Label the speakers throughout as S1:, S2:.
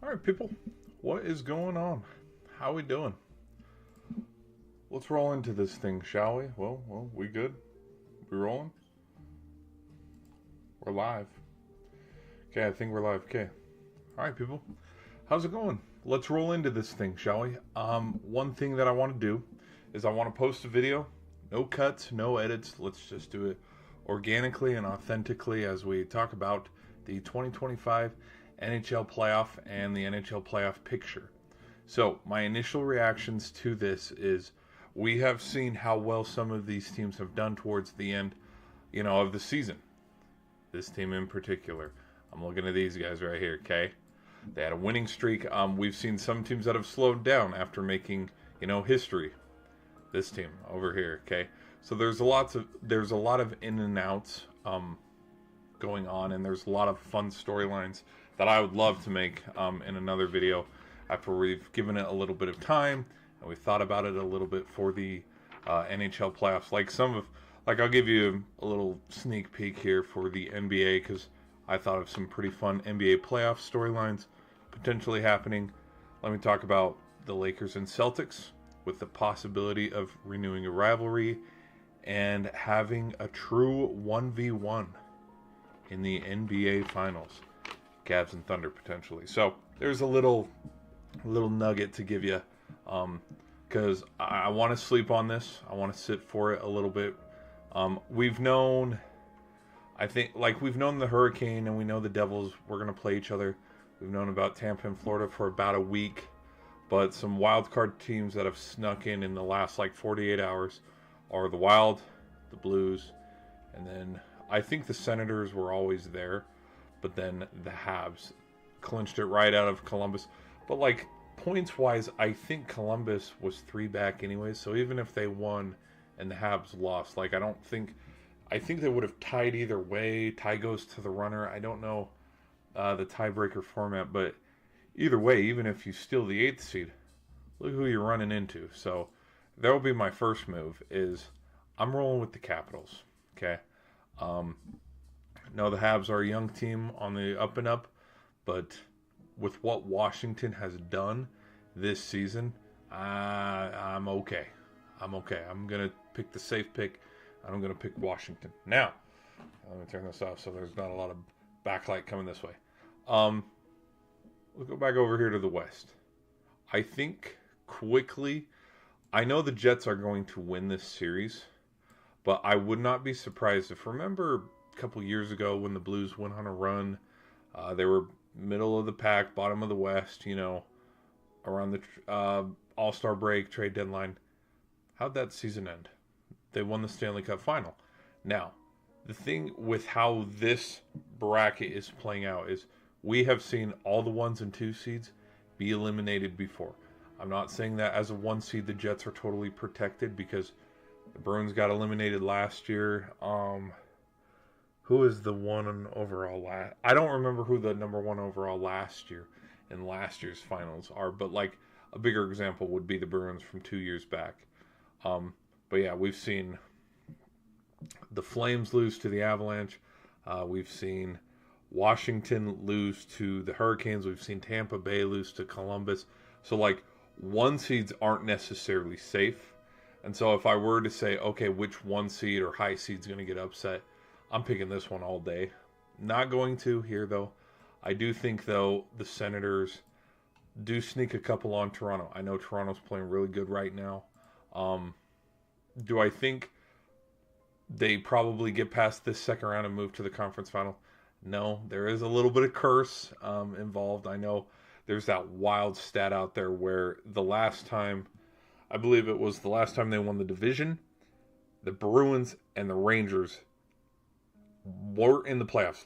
S1: All right, people, what is going on? How we doing? Let's roll into this thing, shall we? Well, we good? We rolling? We're live. Okay, I think we're live. Okay. All right, people, how's it going? Let's roll into this thing, shall we? One thing that I want to do is I want to post a video. No cuts, no edits. Let's just do it organically and authentically as we talk about the 2025 NHL playoff and the NHL playoff picture. So my initial reactions to this is we have seen how well some of these teams have done towards the end, of the season. This team in particular. I'm looking at these guys right here, okay? They had a winning streak. We've seen some teams that have slowed down after making, history. This team over here, okay? So there's a lot of in and outs going on, and there's a lot of fun storylines that I would love to make in another video after we've given it a little bit of time and we've thought about it a little bit for the NHL playoffs. I'll give you a little sneak peek here for the NBA because I thought of some pretty fun NBA playoff storylines potentially happening. Let me talk about the Lakers and Celtics with the possibility of renewing a rivalry and having a true 1v1 in the NBA Finals. Cavs and Thunder potentially. So there's a little nugget to give you because I want to sleep on this. I want to sit for it a little bit. We've known the Hurricane and we know the Devils were going to play each other. We've known about Tampa and Florida for about a week. But some wild card teams that have snuck in the last 48 hours are the Wild, the Blues, and then I think the Senators were always there, but then the Habs clinched it right out of Columbus. But points wise, I think Columbus was 3 back anyways. So even if they won and the Habs lost, I think they would have tied either way. Tie goes to the runner. I don't know the tiebreaker format, but either way, even if you steal the 8th seed, look who you're running into. So that will be my first move is I'm rolling with the Capitals. Okay. No, the Habs are a young team on the up and up, but with what Washington has done this season, I'm okay. I'm going to pick the safe pick. I'm going to pick Washington. Now, let me turn this off so there's not a lot of backlight coming this way. We'll go back over here to the West. I think quickly, I know the Jets are going to win this series, but I would not be surprised if, remember a couple years ago when the Blues went on a run, they were middle of the pack, bottom of the West, around the All-Star break, trade deadline. How'd that season end? They won the Stanley Cup final. Now, the thing with how this bracket is playing out is we have seen all the 1s and 2 seeds be eliminated before. I'm not saying that as a 1 seed the Jets are totally protected because the Bruins got eliminated last year. Who is the 1 overall last? I don't remember who the number 1 overall last year in last year's finals are, but a bigger example would be the Bruins from 2 years back. But yeah, we've seen the Flames lose to the Avalanche. We've seen Washington lose to the Hurricanes. We've seen Tampa Bay lose to Columbus. So 1 seeds aren't necessarily safe. And so if I were to say, okay, which 1 seed or high seed is going to get upset, I'm picking this one all day. Not going to here, though. I do think, though, the Senators do sneak a couple on Toronto. I know Toronto's playing really good right now. Do I think they probably get past this second round and move to the conference final? No, there is a little bit of curse involved. I know there's that wild stat out there where the last time, I believe it was the last time they won the division, the Bruins and the Rangers were in the playoffs.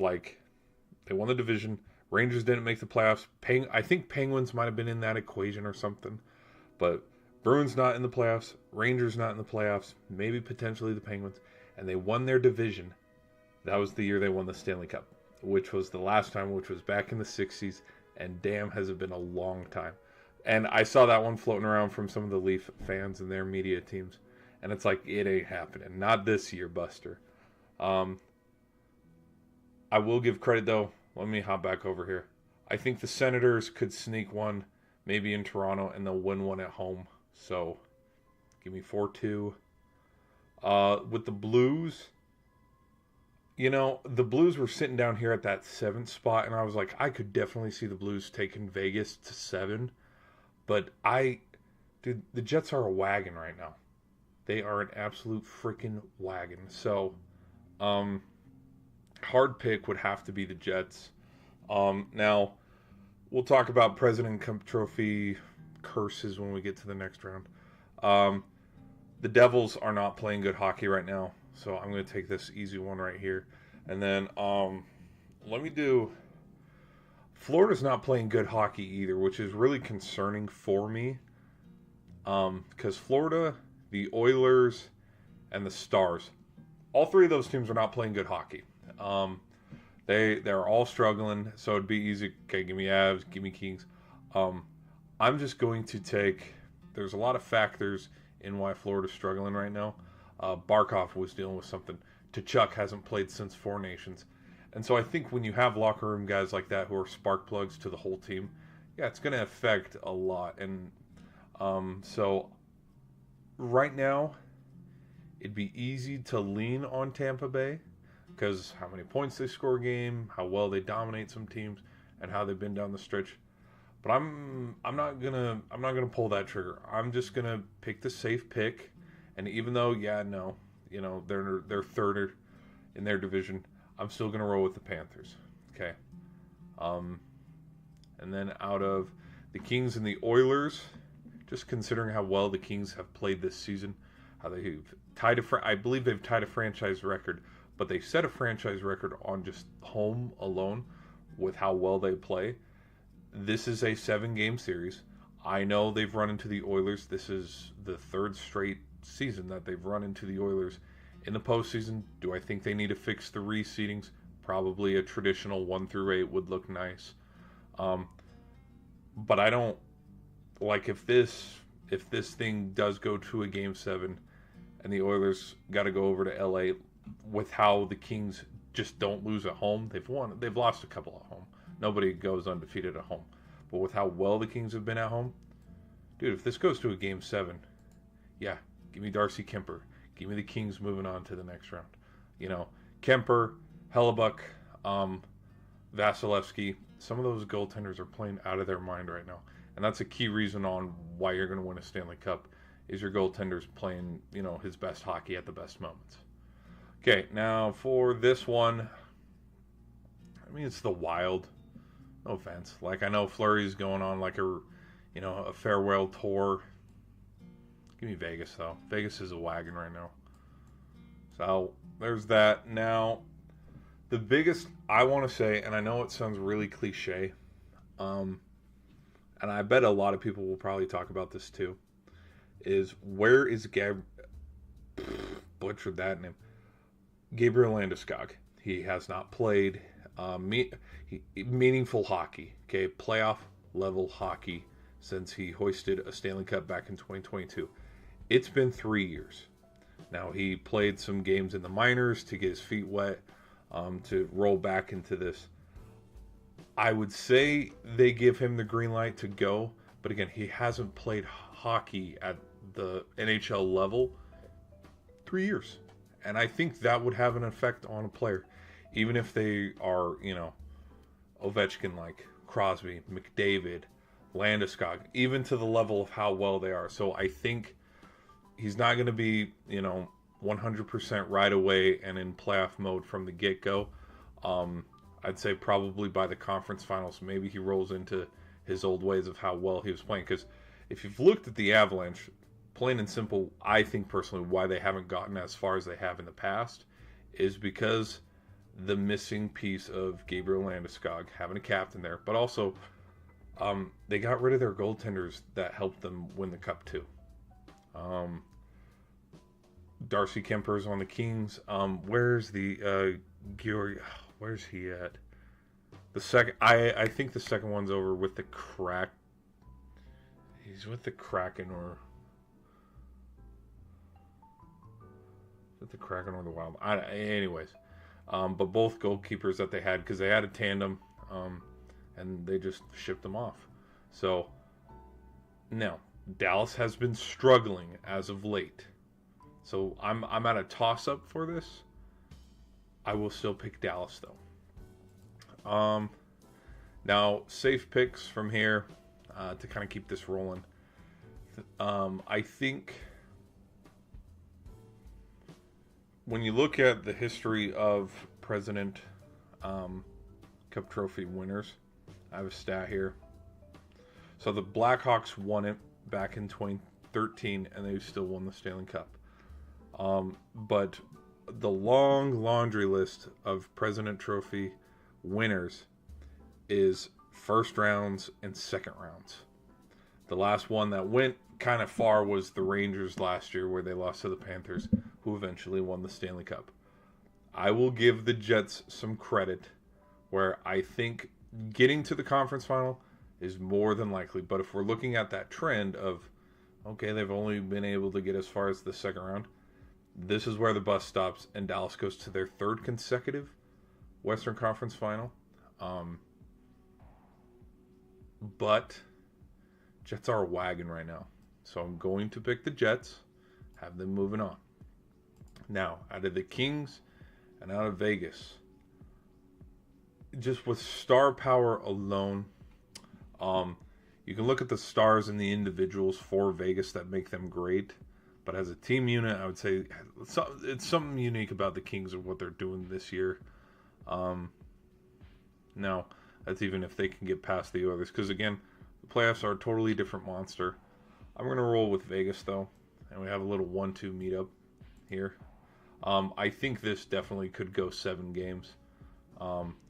S1: They won the division. Rangers didn't make the playoffs. I think Penguins might have been in that equation or something. But Bruins not in the playoffs. Rangers not in the playoffs. Maybe potentially the Penguins. And they won their division. That was the year they won the Stanley Cup, which was the last time, which was back in the 60s. And damn, has it been a long time. And I saw that one floating around from some of the Leaf fans and their media teams. And it's it ain't happening. Not this year, Buster. I will give credit, though. Let me hop back over here. I think the Senators could sneak one, maybe in Toronto, and they'll win one at home. So give me 4-2. With the Blues, the Blues were sitting down here at that 7th spot, and I was like, I could definitely see the Blues taking Vegas to 7. But dude, the Jets are a wagon right now. They are an absolute freaking wagon. So, hard pick would have to be the Jets. Now, we'll talk about President Cup Trophy curses when we get to the next round. The Devils are not playing good hockey right now, so I'm going to take this easy one right here. And then let me do... Florida's not playing good hockey either, which is really concerning for me. Because Florida, the Oilers, and the Stars, all three of those teams are not playing good hockey. They're all struggling, so it'd be easy. Okay, give me Avs, give me Kings. I'm just going to take... There's a lot of factors in why Florida's struggling right now. Barkov was dealing with something. Tkachuk hasn't played since Four Nations. And so I think when you have locker room guys like that who are spark plugs to the whole team, yeah, it's going to affect a lot. And so right now, it'd be easy to lean on Tampa Bay because how many points they score a game, how well they dominate some teams, and how they've been down the stretch. But I'm not gonna pull that trigger. I'm just gonna pick the safe pick, and even though they're third in their division, I'm still gonna roll with the Panthers. Okay. And then out of the Kings and the Oilers, just considering how well the Kings have played this season, how they've I believe they've tied a franchise record, but they set a franchise record on just home alone with how well they play. This is a 7-game series. I know they've run into the Oilers. This is the 3rd straight season that they've run into the Oilers in the postseason. Do I think they need to fix the reseedings? Probably a traditional 1-8 would look nice. But I don't like if this thing does go to a Game 7 and the Oilers got to go over to LA with how the Kings just don't lose at home. They've lost a couple at home. Nobody goes undefeated at home. But with how well the Kings have been at home, dude, if this goes to a Game 7, yeah, give me Darcy Kemper. Give me the Kings moving on to the next round. Kemper, Hellebuck, Vasilevsky, some of those goaltenders are playing out of their mind right now. And that's a key reason on why you're going to win a Stanley Cup is your goaltenders playing, his best hockey at the best moments. Okay, now for this one, it's the Wild. No offense. I know Fleury's going on a farewell tour. Give me Vegas, though. Vegas is a wagon right now. So, there's that. Now, the biggest I want to say, and I know it sounds really cliche, and I bet a lot of people will probably talk about this too, is where is butchered that name. Gabriel Landeskog. He has not played meaningful hockey, okay, playoff level hockey since he hoisted a Stanley Cup back in 2022. It's been 3 years. Now he played some games in the minors to get his feet wet, to roll back into this. I would say they give him the green light to go, but again, he hasn't played hockey at the NHL level 3 years. And I think that would have an effect on a player. Even if they are, Ovechkin-like, Crosby, McDavid, Landeskog, even to the level of how well they are. So I think he's not going to be, 100% right away and in playoff mode from the get-go. I'd say probably by the conference finals, maybe he rolls into his old ways of how well he was playing. Because if you've looked at the Avalanche, plain and simple, I think personally why they haven't gotten as far as they have in the past is because the missing piece of Gabriel Landeskog, having a captain there, but also they got rid of their goaltenders that helped them win the cup too. Darcy Kemper's on the Kings. Where's the Georg? Where's he at? The second, I think the second one's over with the Crack. He's with the Kraken or the Kraken or the Wild. Anyways, but both goalkeepers that they had, because they had a tandem. and they just shipped them off. So now Dallas has been struggling as of late. So I'm at a toss-up for this. I will still pick Dallas though. Now safe picks from here to kind of keep this rolling. I think when you look at the history of President Cup Trophy winners, I have a stat here. So the Blackhawks won it back in 2013, and they still won the Stanley Cup. But the long laundry list of President Trophy winners is first rounds and second rounds. The last one that went kind of far was the Rangers last year, where they lost to the Panthers, who eventually won the Stanley Cup. I will give the Jets some credit, where I think getting to the conference final is more than likely. But if we're looking at that trend of, okay, they've only been able to get as far as the second round, this is where the bus stops, and Dallas goes to their third consecutive Western Conference final. But Jets are a wagon right now. So I'm going to pick the Jets, have them moving on. Now, out of the Kings and out of Vegas, just with star power alone, you can look at the stars and the individuals for Vegas that make them great. But as a team unit, I would say it's something unique about the Kings and what they're doing this year. Now, that's even if they can get past the others. Because, again, the playoffs are a totally different monster. I'm going to roll with Vegas, though. And we have a little 1-2 meetup here. I think this definitely could go 7 games.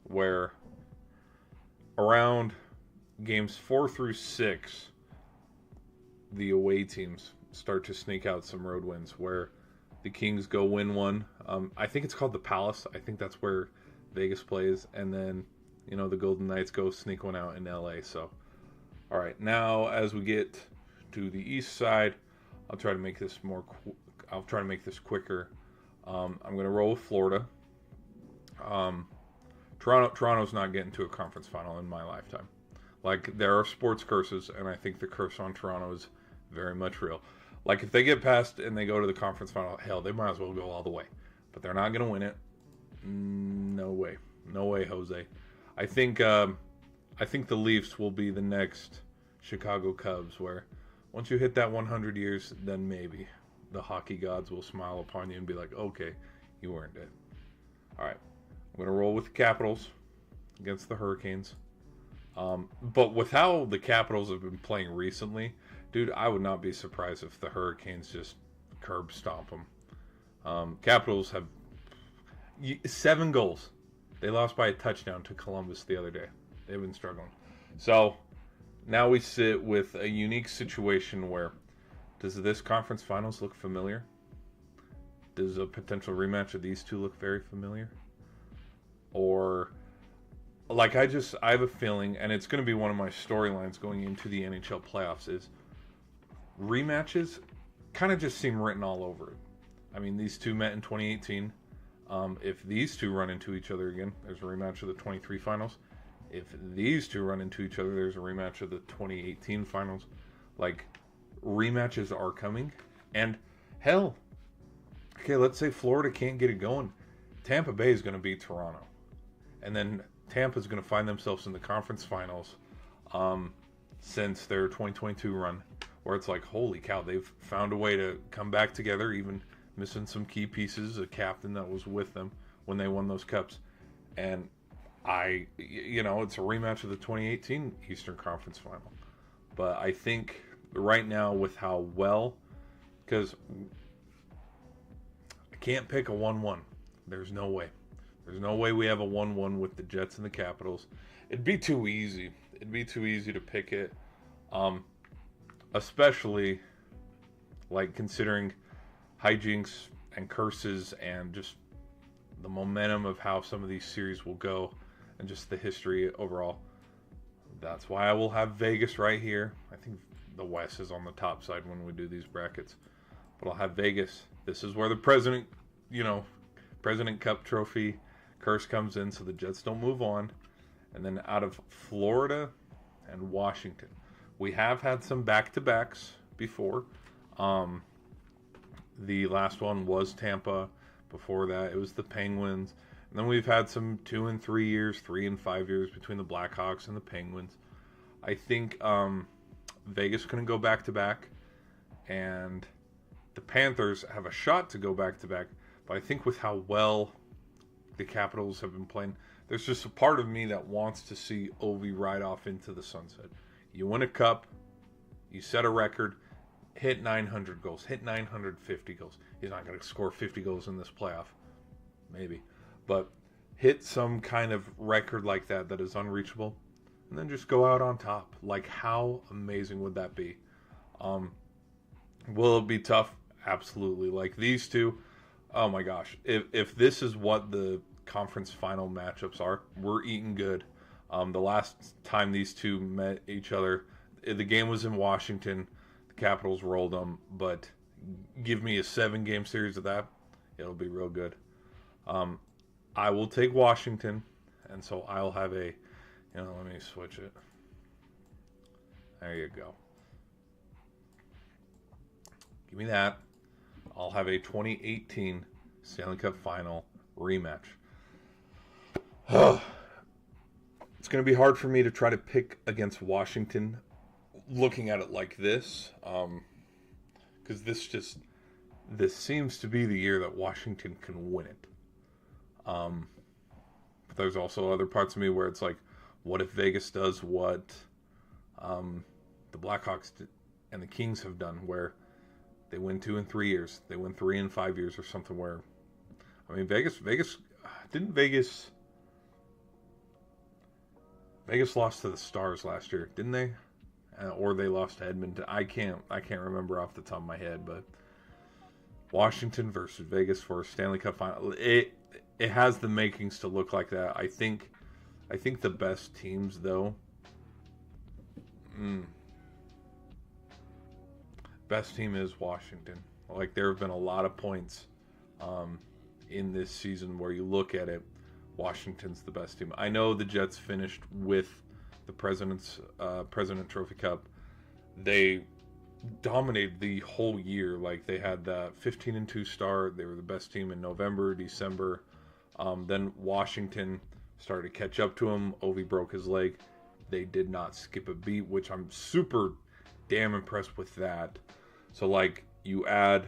S1: Where around games 4 through 6, the away teams start to sneak out some road wins, where the Kings go win one. I think it's called the Palace. I think that's where Vegas plays. And then, the Golden Knights go sneak one out in LA. So, all right. Now, as we get to the east side, I'll try to make this quicker. I'm going to roll with Florida. Toronto's not getting to a conference final in my lifetime. Like, there are sports curses, and I think the curse on Toronto is very much real. Like, if they get past and they go to the conference final, hell, they might as well go all the way. But they're not going to win it. No way. No way, Jose. I think the Leafs will be the next Chicago Cubs, where once you hit that 100 years, then maybe the hockey gods will smile upon you and be like, okay, you earned it. All right. I'm going to roll with the Capitals against the Hurricanes. But with how the Capitals have been playing recently, dude, I would not be surprised if the Hurricanes just curb stomp them. Capitals have 7 goals. They lost by a touchdown to Columbus the other day. They've been struggling. So now we sit with a unique situation where, does this conference finals look familiar? Does a potential rematch of these two look very familiar? Or, like, I have a feeling, and it's going to be one of my storylines going into the NHL playoffs, is rematches kind of just seem written all over it. I mean, these two met in 2018. If these two run into each other again, there's a rematch of the 23 finals. If these two run into each other, there's a rematch of the 2018 finals. Like, rematches are coming. And, hell, okay, let's say Florida can't get it going. Tampa Bay is going to beat Toronto. And then Tampa's going to find themselves in the conference finals since their 2022 run, where it's like, holy cow, they've found a way to come back together, even missing some key pieces, a captain that was with them when they won those cups. And it's a rematch of the 2018 Eastern Conference final. But I think right now, with how well, because I can't pick a 1-1. There's no way. There's no way we have a 1-1 with the Jets and the Capitals. It'd be too easy. It'd be too easy to pick it. Especially, like, considering hijinks and curses and just the momentum of how some of these series will go and just the history overall. That's why I will have Vegas right here. I think the West is on the top side when we do these brackets. But I'll have Vegas. This is where the President Cup Trophy curse comes in, so the Jets don't move on. And then out of Florida and Washington, we have had some back-to-backs before. The last one was Tampa. Before that, it was the Penguins. And then we've had some 2 and 3 years, 3 and 5 years between the Blackhawks and the Penguins. I think Vegas couldn't go back-to-back. And the Panthers have a shot to go back-to-back. But I think with how well the Capitals have been playing, there's just a part of me that wants to see Ovi ride off into the sunset. You win a cup, you set a record, hit 900 goals, hit 950 goals. He's not going to score 50 goals in this playoff, maybe. But hit some kind of record like that is unreachable, and then just go out on top. Like, how amazing would that be? Will it be tough? Absolutely. Like, these two, oh my gosh. If this is what the conference final matchups are, we're eating good. The last time these two met each other, the game was in Washington. The Capitals rolled them, but give me a 7-game series of that, it'll be real good. I will take Washington, and so I'll have a, let me switch it. There you go. Give me that. I'll have a 2018 Stanley Cup Final rematch. It's going to be hard for me to try to pick against Washington looking at it like this, because this seems to be the year that Washington can win it. But there's also other parts of me where it's like, what if Vegas does what the Blackhawks and the Kings have done, where they win 2 and 3 years, they win 3 and 5 years, or something where, I mean, Vegas lost to the Stars last year, didn't they? Or they lost to Edmonton. I can't remember off the top of my head, but Washington versus Vegas for a Stanley Cup Final. It has the makings to look like that. I think the best teams, though, best team is Washington. Like, there have been a lot of points in this season where you look at it, Washington's the best team. I know the Jets finished with the President Trophy Cup. They dominated the whole year. Like, they had that 15-2 start. They were the best team in November, December. Then Washington started to catch up to them. Ovi broke his leg. They did not skip a beat, which I'm super damn impressed with that. So, like, you add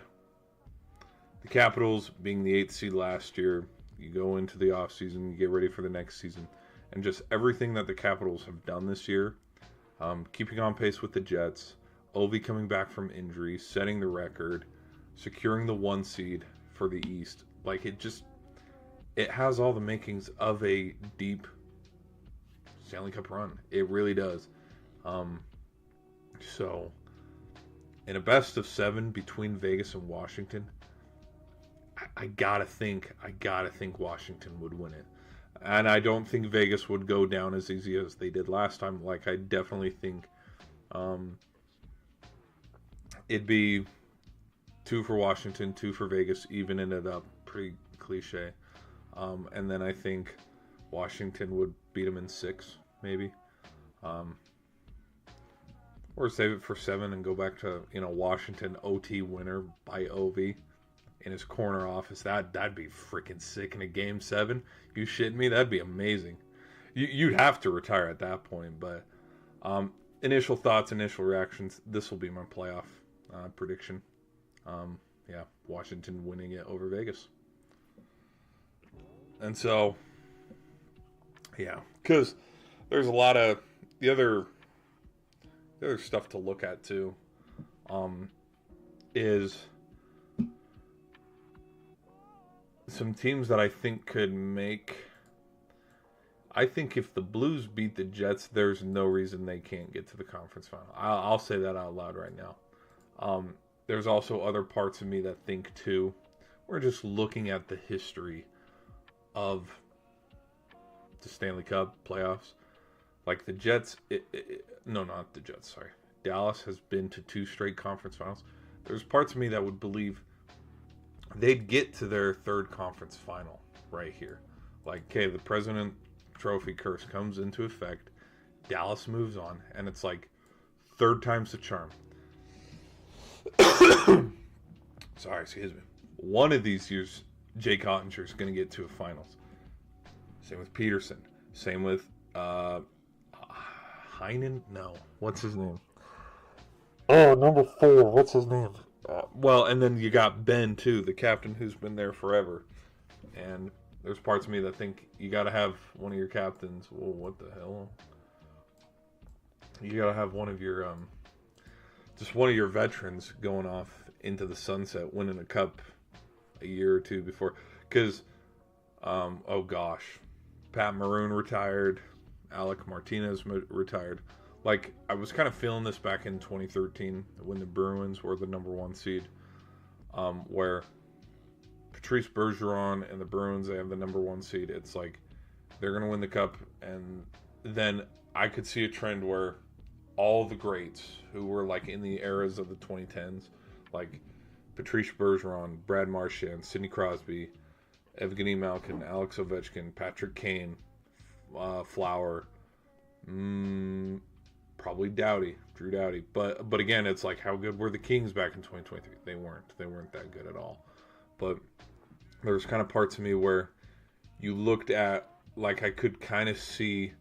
S1: the Capitals being the 8th seed last year. You go into the offseason, you get ready for the next season. And just everything that the Capitals have done this year, keeping on pace with the Jets, Ovi coming back from injury, setting the record, securing the 1 seed for the East. Like, it has all the makings of a deep Stanley Cup run. It really does. So, in a best of 7 between Vegas and Washington, I gotta think Washington would win it. And I don't think Vegas would go down as easy as they did last time. Like, I definitely think it'd be 2 for Washington, 2 for Vegas, evening it up. Pretty cliche. And then I think Washington would beat them in 6, maybe. Or save it for 7 and go back to, Washington OT winner by Ovi in his corner office. That'd be freaking sick in a game 7. You shitting me? That'd be amazing. You'd have to retire at that point. But initial thoughts, initial reactions. This will be my playoff prediction. Washington winning it over Vegas. And so, because there's a lot of the other stuff to look at too. Is some teams that I think could make. I think if the Blues beat the Jets, there's no reason they can't get to the conference final. I'll say that out loud right now. There's also other parts of me that think too. We're just looking at the history of the Stanley Cup playoffs. Like the Jets, no, not the Jets, sorry. Dallas has been to 2 straight conference finals. There's parts of me that would believe they'd get to their 3rd conference final right here. Like, okay, the President trophy curse comes into effect. Dallas moves on, and it's like third time's the charm. Sorry, excuse me. One of these years, Jake Ottinger is going to get to a finals. Same with Peterson. Same with Heinen. No, what's his name? Oh, number 4. What's his name? Well, and then you got Ben too, the captain who's been there forever. And there's parts of me that think you got to have one of your captains. Whoa, what the hell? You got to have one of your just one of your veterans going off into the sunset, winning a cup a year or two before. Because, oh gosh, Pat Maroon retired, Alec Martinez retired. Like, I was kind of feeling this back in 2013 when the Bruins were the number 1 seed, where Patrice Bergeron and the Bruins, they have the number 1 seed. It's like they're going to win the cup, and then I could see a trend where all the greats who were like in the eras of the 2010s, like Patrice Bergeron, Brad Marchand, Sidney Crosby, Evgeny Malkin, Alex Ovechkin, Patrick Kane, Flower, probably Drew Doughty. But again, it's like, how good were the Kings back in 2023? They weren't that good at all. But there was kind of parts of me where you looked at, like, I could kind of see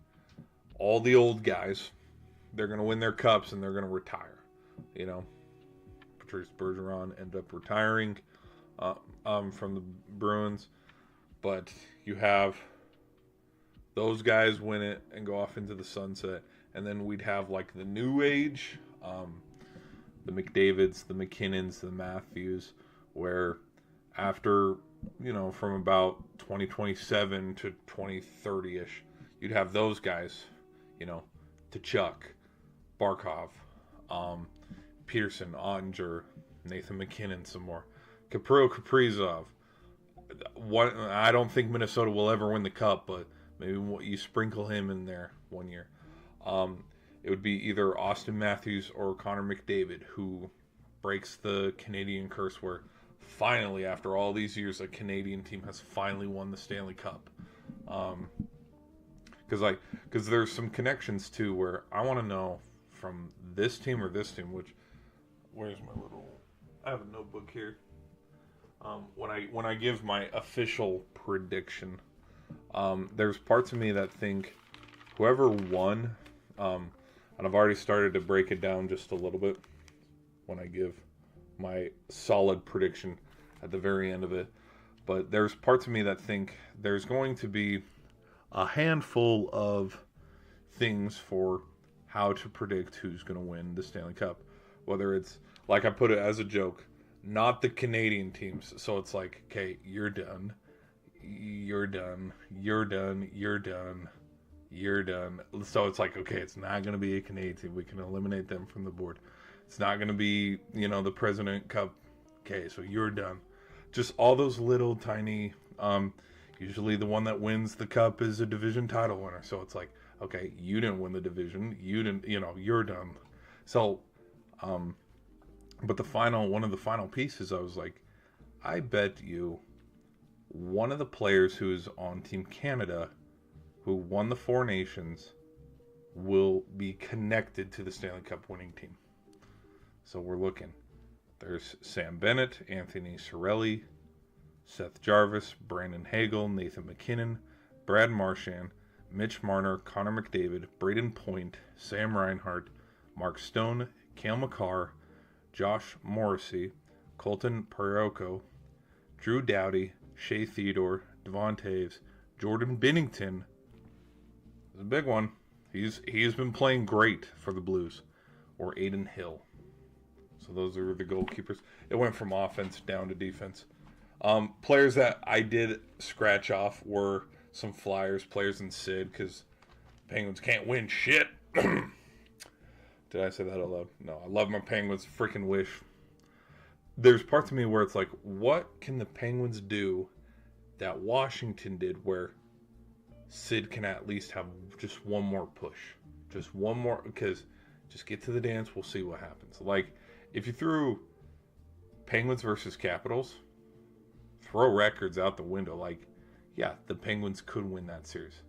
S1: all the old guys. They're going to win their cups and they're going to retire. You know, Patrice Bergeron ended up retiring from the Bruins. But you have those guys win it and go off into the sunset. And then we'd have, like, the new age, the McDavids, the McKinnons, the Matthews, where after, you know, from about 2027 to 2030-ish, you'd have those guys, you know, Tkachuk, Barkov, Peterson, Ottinger, Nathan McKinnon, some more. Kaprizov. I don't think Minnesota will ever win the cup, but maybe you sprinkle him in there one year. It would be either Austin Matthews or Connor McDavid, who breaks the Canadian curse where finally, after all these years, a Canadian team has finally won the Stanley Cup. Because there's some connections too where I want to know from this team or this team, where's my little, I have a notebook here. When I give my official prediction, there's parts of me that think whoever won, and I've already started to break it down just a little bit when I give my solid prediction at the very end of it. But there's parts of me that think there's going to be a handful of things for how to predict who's going to win the Stanley Cup. Whether it's, like I put it as a joke, not the Canadian teams. So it's like, okay, you're done. You're done. You're done. You're done. You're done. So it's like, okay, it's not going to be a Canadian team. We can eliminate them from the board. It's not going to be, you know, the President Cup. Okay, so you're done. Just all those little tiny, usually the one that wins the cup is a division title winner. So it's like, okay, you didn't win the division. You didn't, you know, you're done. So, but one of the final pieces, I was like, I bet you one of the players who is on Team Canada, who won the Four Nations, will be connected to the Stanley Cup winning team. So we're looking. There's Sam Bennett, Anthony Cirelli, Seth Jarvis, Brandon Hagel, Nathan McKinnon, Brad Marchand, Mitch Marner, Connor McDavid, Braden Point, Sam Reinhart, Mark Stone, Cale Makar, Josh Morrissey, Colton Parayko, Drew Doughty, Shea Theodore, Devon Taves, Jordan Binnington. It's a big one. He's been playing great for the Blues. Or Aiden Hill. So those are the goalkeepers. It went from offense down to defense. Players that I did scratch off were some Flyers players and Sid, because Penguins can't win shit. Did I say that out loud? No, I love my Penguins. Freaking wish. There's parts of me where it's like, what can the Penguins do that Washington did where Sid can at least have just one more push? Just one more, because just get to the dance, we'll see what happens. Like, if you threw Penguins versus Capitals, throw records out the window. Like, yeah, the Penguins could win that series.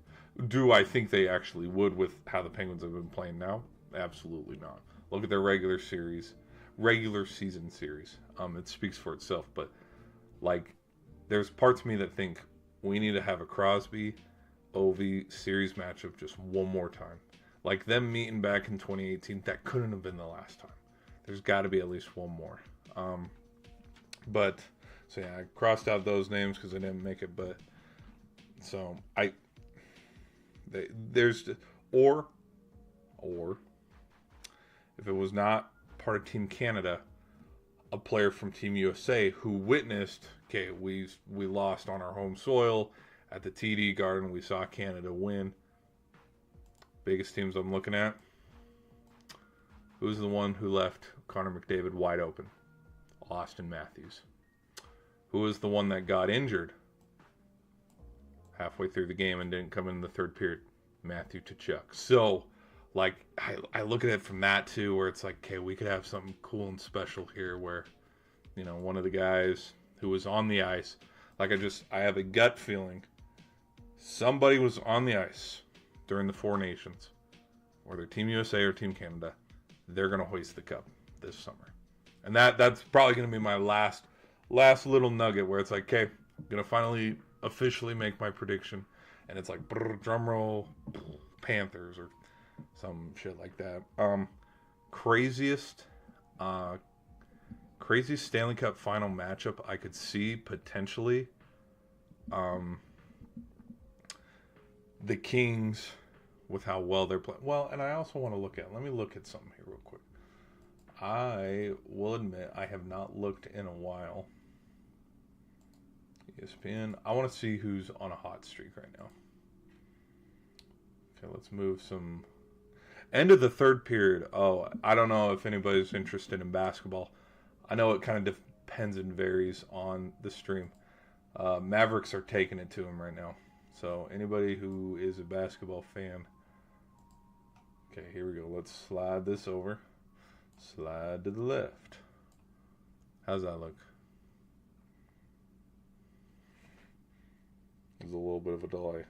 S1: Do I think they actually would with how the Penguins have been playing now? Absolutely not. Look at their regular season series. It speaks for itself. But like, there's parts of me that think we need to have a Crosby Ovi series matchup just one more time. Like them meeting back in 2018, that couldn't have been the last time. There's got to be at least one more. But so yeah, I crossed out those names because I didn't make it. But so there's or if it was not part of Team Canada, a player from Team USA who witnessed, okay, we lost on our home soil at the TD Garden. We saw Canada win. Biggest teams I'm looking at. Who's the one who left Connor McDavid wide open? Austin Matthews. Who was the one that got injured halfway through the game and didn't come in the third period? Matthew Tkachuk. So, like, I look at it from that too, where it's like, okay, we could have something cool and special here where, you know, one of the guys who was on the ice, like I have a gut feeling somebody was on the ice during the Four Nations, whether Team USA or Team Canada, they're going to hoist the cup this summer. And that's probably going to be my last little nugget where it's like, okay, I'm going to finally officially make my prediction. And it's like, drum roll, Panthers or some shit like that. Craziest Stanley Cup final matchup I could see potentially. The Kings with how well they're playing. Well, and I also want to let me look at something here real quick. I will admit I have not looked in a while. ESPN. I want to see who's on a hot streak right now. Okay, let's move some. End of the third period. Oh, I don't know if anybody's interested in basketball. I know it kind of depends and varies on the stream. Mavericks are taking it to them right now. So anybody who is a basketball fan. Okay, here we go. Let's slide this over. Slide to the left. How's that look? There's a little bit of a delay.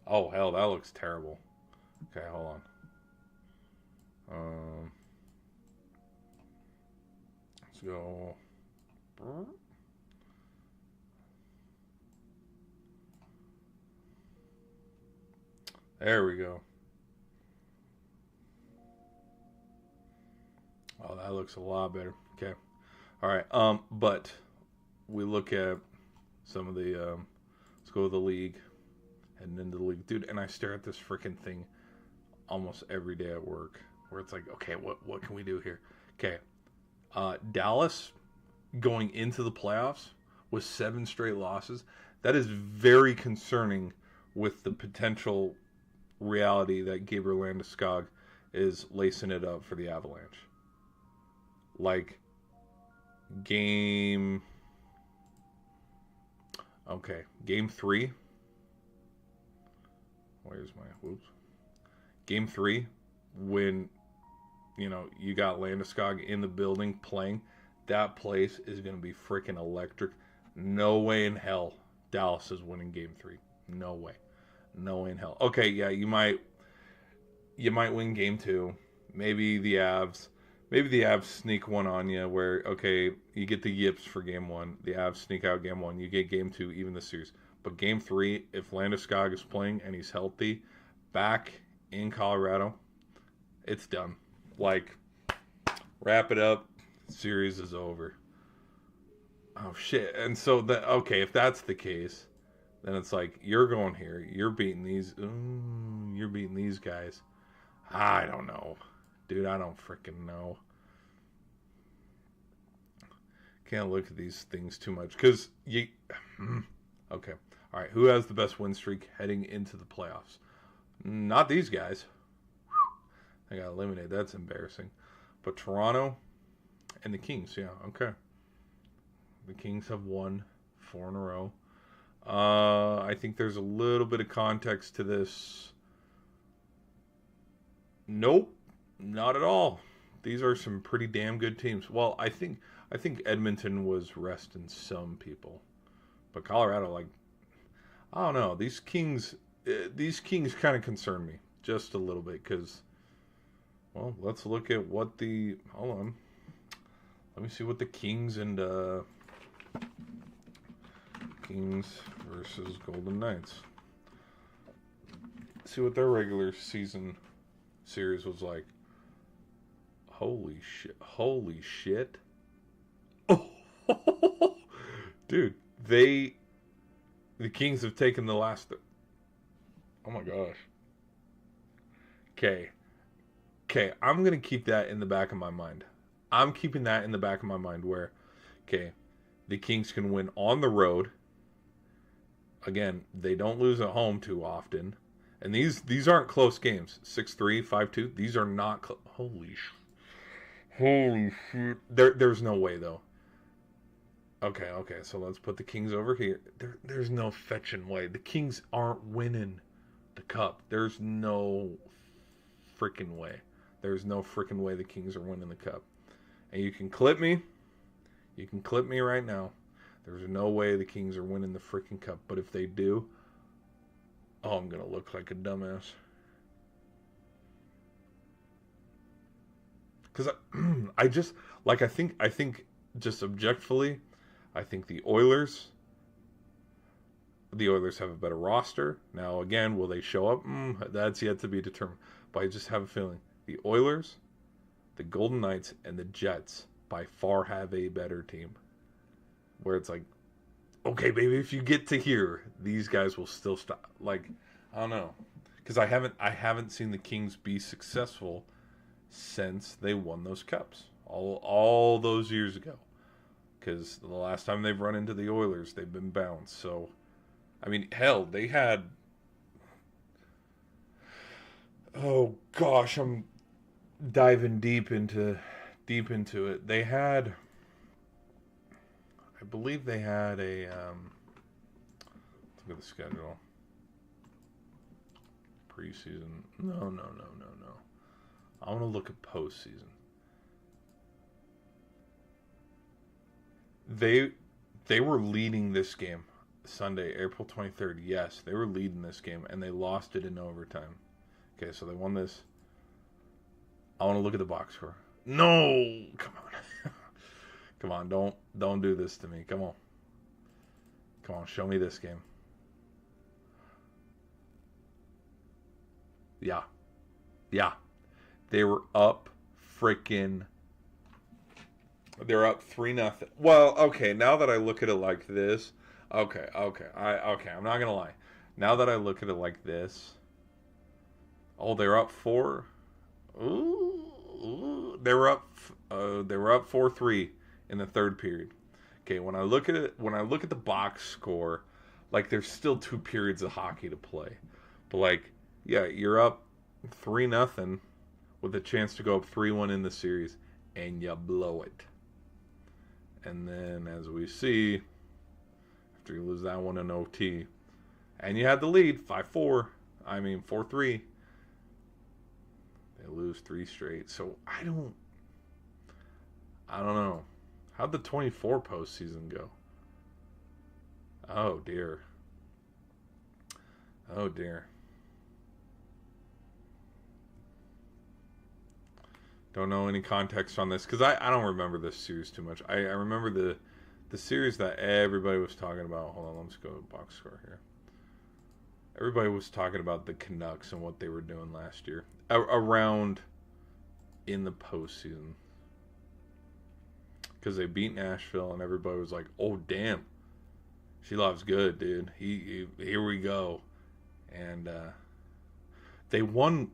S1: Oh, hell, that looks terrible. Okay, hold on. Let's go. There we go. Oh, that looks a lot better. Okay. All right. But we look at some of the let's go to the league, heading into the league, dude. And I stare at this freaking thing almost every day at work, where it's like, okay, what can we do here? Okay, Dallas going into the playoffs with 7 straight losses. That is very concerning with the potential reality that Gabriel Landeskog is lacing it up for the Avalanche. Like, game 3. Where's my, Game 3, when, you know, you got Landeskog in the building playing, that place is going to be freaking electric. No way in hell Dallas is winning Game 3. No way. No way in hell. Okay, yeah, you might win Game 2. Maybe the Avs sneak one on you where, okay, you get the yips for Game 1. The Avs sneak out Game 1. You get Game 2, even the series. But Game 3, if Landeskog is playing and he's healthy, back in Colorado, it's done. Like, wrap it up. Series is over. Oh, shit. And so, okay, if that's the case, then it's like, you're going here. You're beating these. You're beating these guys. I don't know. Dude, I don't freaking know. Can't look at these things too much. Because you... Okay. All right. Who has the best win streak heading into the playoffs? Not these guys. I got eliminated. That's embarrassing. But Toronto and the Kings. Yeah, okay. The Kings have won 4 in a row. I think there's a little bit of context to this. Nope. Not at all. These are some pretty damn good teams. Well, I think Edmonton was resting some people. But Colorado, like, I don't know. These Kings kind of concern me just a little bit because, well, let's look at what the. Hold on. Let me see what the Kings and Kings versus Golden Knights. See what their regular season series was like. Holy shit! Holy shit! Oh, dude, the Kings have taken the last. Oh my gosh. Okay. I'm gonna keep that in the back of my mind. I'm keeping that in the back of my mind where, okay, the Kings can win on the road. Again, they don't lose at home too often. And these aren't close games. 6-3, 5-2. These are not holy shit. There's no way though. Okay, so let's put the Kings over here. There's no fetching way. The Kings aren't winning the cup. There's no freaking way. There's no freaking way the Kings are winning the cup. And you can clip me. You can clip me right now. There's no way the Kings are winning the freaking cup. But if they do, oh, I'm going to look like a dumbass. Because I just, like, I think just objectively, I think the Oilers have a better roster. Now, again, will they show up? That's yet to be determined. But I just have a feeling the Oilers, the Golden Knights, and the Jets by far have a better team. Where it's like, okay, baby, if you get to here, these guys will still stop. Like, I don't know, because I haven't seen the Kings be successful since they won those cups all those years ago. Because the last time they've run into the Oilers, they've been bounced. So, I mean, hell, they had. Oh gosh, I'm diving deep into it. They had, I believe they had a. Let's look at the schedule. Preseason. No. I want to look at postseason. They were leading this game Sunday, April 23rd. Yes, they were leading this game, and they lost it in overtime. Okay, so they won this. I want to look at the box score. No, come on, come on! Don't do this to me. Come on, show me this game. Yeah, they were up freaking. They're up 3-0. Well, okay. Now that I look at it like this, okay. I'm not gonna lie. Now that I look at it like this, oh, they're up 4. Ooh, they were up 4-3 in the third period. Okay, when I look at it, when I look at the box score, like there's still 2 periods of hockey to play, but like, yeah, you're up 3-0 with a chance to go up 3-1 in the series, and you blow it. And then, as we see, after you lose that one in OT, and you had the lead 5-4, 4-3, they lose 3 straight. So I don't know. How'd the 24 postseason go? Oh dear. Don't know any context on this because I don't remember this series too much. I remember the series that everybody was talking about. Hold on, let's go to box score here. Everybody was talking about the Canucks and what they were doing last year around in the postseason because they beat Nashville and everybody was like, "Oh damn, Shelov's good, dude. Here we go," and they won.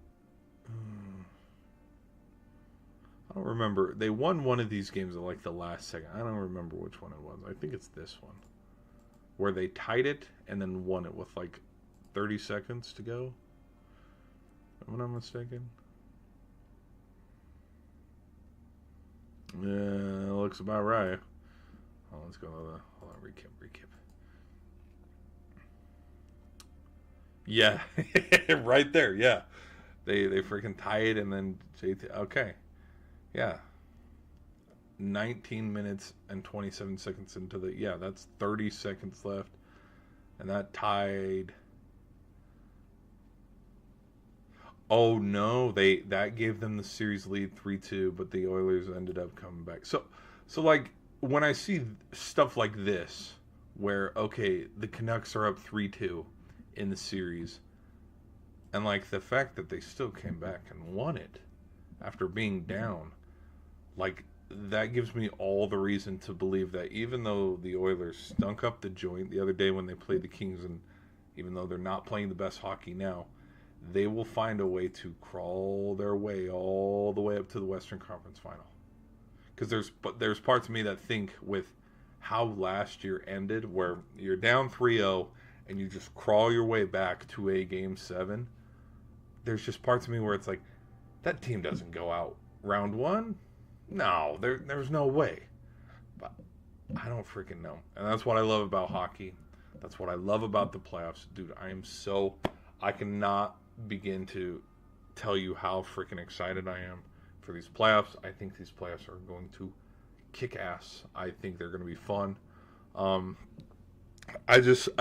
S1: I don't remember. They won one of these games at like the last second. I don't remember which one it was. I think it's this one. Where they tied it and then won it with like 30 seconds to go. Am I not mistaken? Yeah, looks about right. Oh, let's go to the recap. Yeah, right there. Yeah, they freaking tied and then JT. Okay. Yeah. 19 minutes and 27 seconds into the... Yeah, that's 30 seconds left. and that tied. Oh no, that gave them the series lead 3-2, but the Oilers ended up coming back. So like when I see stuff like this, where okay, the Canucks are up 3-2 in the series, and like the fact that they still came back and won it after being down, like that gives me all the reason to believe that even though the Oilers stunk up the joint the other day when they played the Kings, and even though they're not playing the best hockey now, they will find a way to crawl their way all the way up to the Western Conference Final. Because there's parts of me that think with how last year ended, where you're down 3-0 and you just crawl your way back to a Game 7. There's just parts of me where it's like, that team doesn't go out round one. No, there's no way. But I don't freaking know. And that's what I love about hockey. That's what I love about the playoffs. Dude, I cannot begin to tell you how freaking excited I am for these playoffs. I think these playoffs are going to kick ass. I think they're going to be fun. I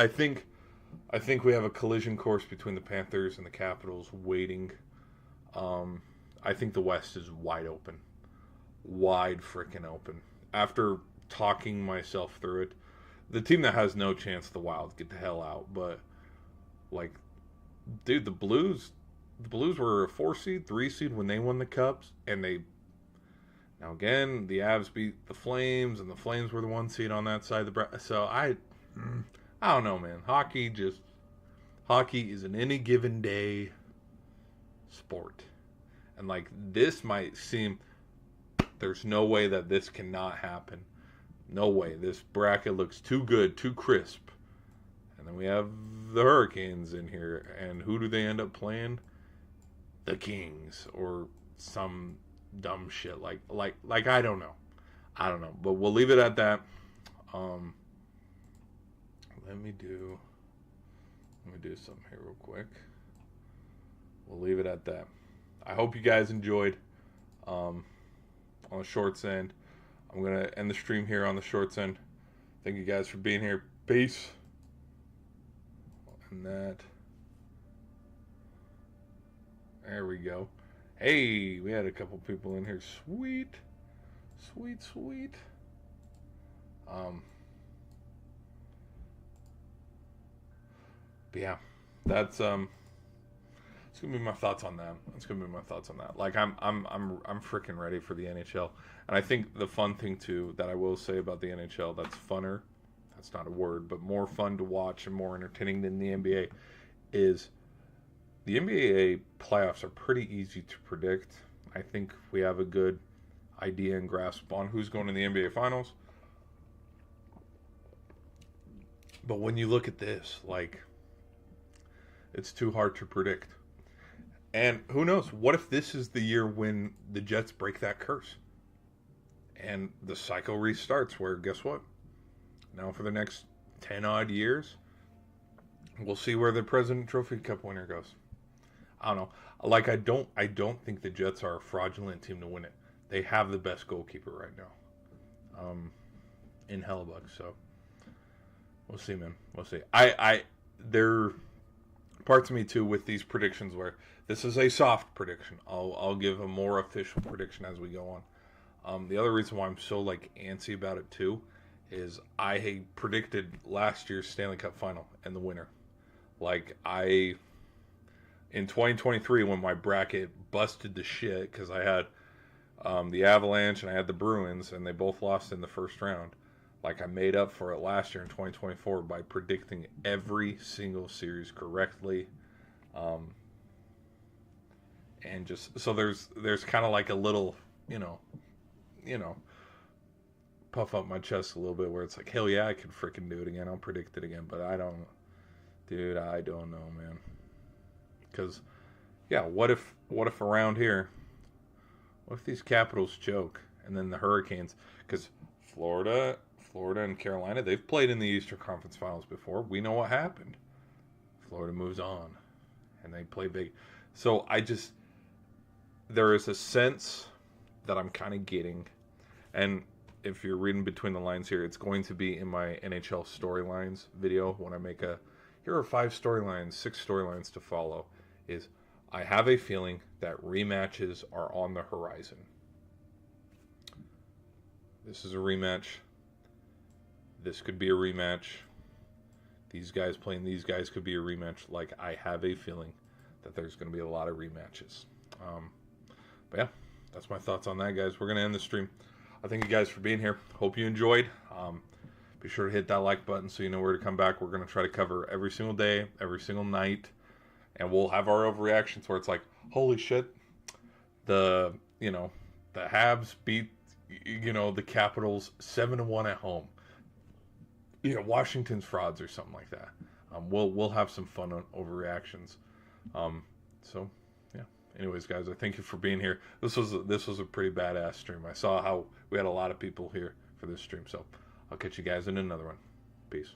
S1: think we have a collision course between the Panthers and the Capitals waiting. I think the West is wide open. Wide freaking open. After talking myself through it, the team that has no chance, the Wild, get the hell out. But like, dude, the Blues were a 4 seed, 3 seed when they won the Cups, and now again the Avs beat the Flames, and the Flames were the 1 seed on that side of the bracket. So I don't know, man. Hockey is an any given day sport, and like this might seem, there's no way that this cannot happen. No way. This bracket looks too good, too crisp. And then we have the Hurricanes in here, and who do they end up playing? The Kings, or some dumb shit like I don't know, but we'll leave it at that. Let me do something here real quick. We'll leave it at that. I hope you guys enjoyed. On the shorts end, I'm gonna end the stream here on the shorts end. Thank you guys for being here. Peace. And that. There we go. Hey, we had a couple people in here. Sweet. But yeah, that's it's gonna be my thoughts on that. Like I'm freaking ready for the NHL, and I think the fun thing too that I will say about the NHL that's funner, that's not a word, but more fun to watch and more entertaining than the NBA is the NBA playoffs are pretty easy to predict. I think we have a good idea and grasp on who's going to the NBA Finals. But when you look at this, like, it's too hard to predict. And who knows? What if this is the year when the Jets break that curse? And the cycle restarts where, guess what? Now for the next 10 odd years, we'll see where the President Trophy Cup winner goes. I don't know. Like, I don't think the Jets are a fraudulent team to win it. They have the best goalkeeper right now, in Hellebuck. So we'll see, man. We'll see. There are parts of me too with these predictions where this is a soft prediction. I'll give a more official prediction as we go on. The other reason why I'm so like antsy about it too is I predicted last year's Stanley Cup final and the winner. Like in 2023 when my bracket busted to shit because I had the Avalanche and I had the Bruins and they both lost in the first round. Like, I made up for it last year in 2024 by predicting every single series correctly. And just, so there's kind of like a little, you know, puff up my chest a little bit where it's like, hell yeah, I could freaking do it again. I'll predict it again. But I don't know, man. Because, yeah, what if around here, what if these Capitals choke and then the Hurricanes, because Florida and Carolina, they've played in the Eastern Conference Finals before. We know what happened. Florida moves on, and they play big. So there is a sense that I'm kind of getting, and if you're reading between the lines here, it's going to be in my NHL storylines video when I make a, here are 5 storylines, 6 storylines to follow, is I have a feeling that rematches are on the horizon. This is a rematch. This could be a rematch. These guys playing these guys could be a rematch. Like, I have a feeling that there's going to be a lot of rematches. But yeah, that's my thoughts on that, guys. We're going to end the stream. I thank you guys for being here. Hope you enjoyed. Be sure to hit that like button so you know where to come back. We're going to try to cover every single day, every single night. And we'll have our overreactions where it's like, holy shit, the Habs beat, the Capitals 7-1 at home. Washington's frauds or something like that. We'll have some fun on overreactions. So yeah. Anyways, guys, I thank you for being here. This was a pretty badass stream. I saw how we had a lot of people here for this stream. So I'll catch you guys in another one. Peace.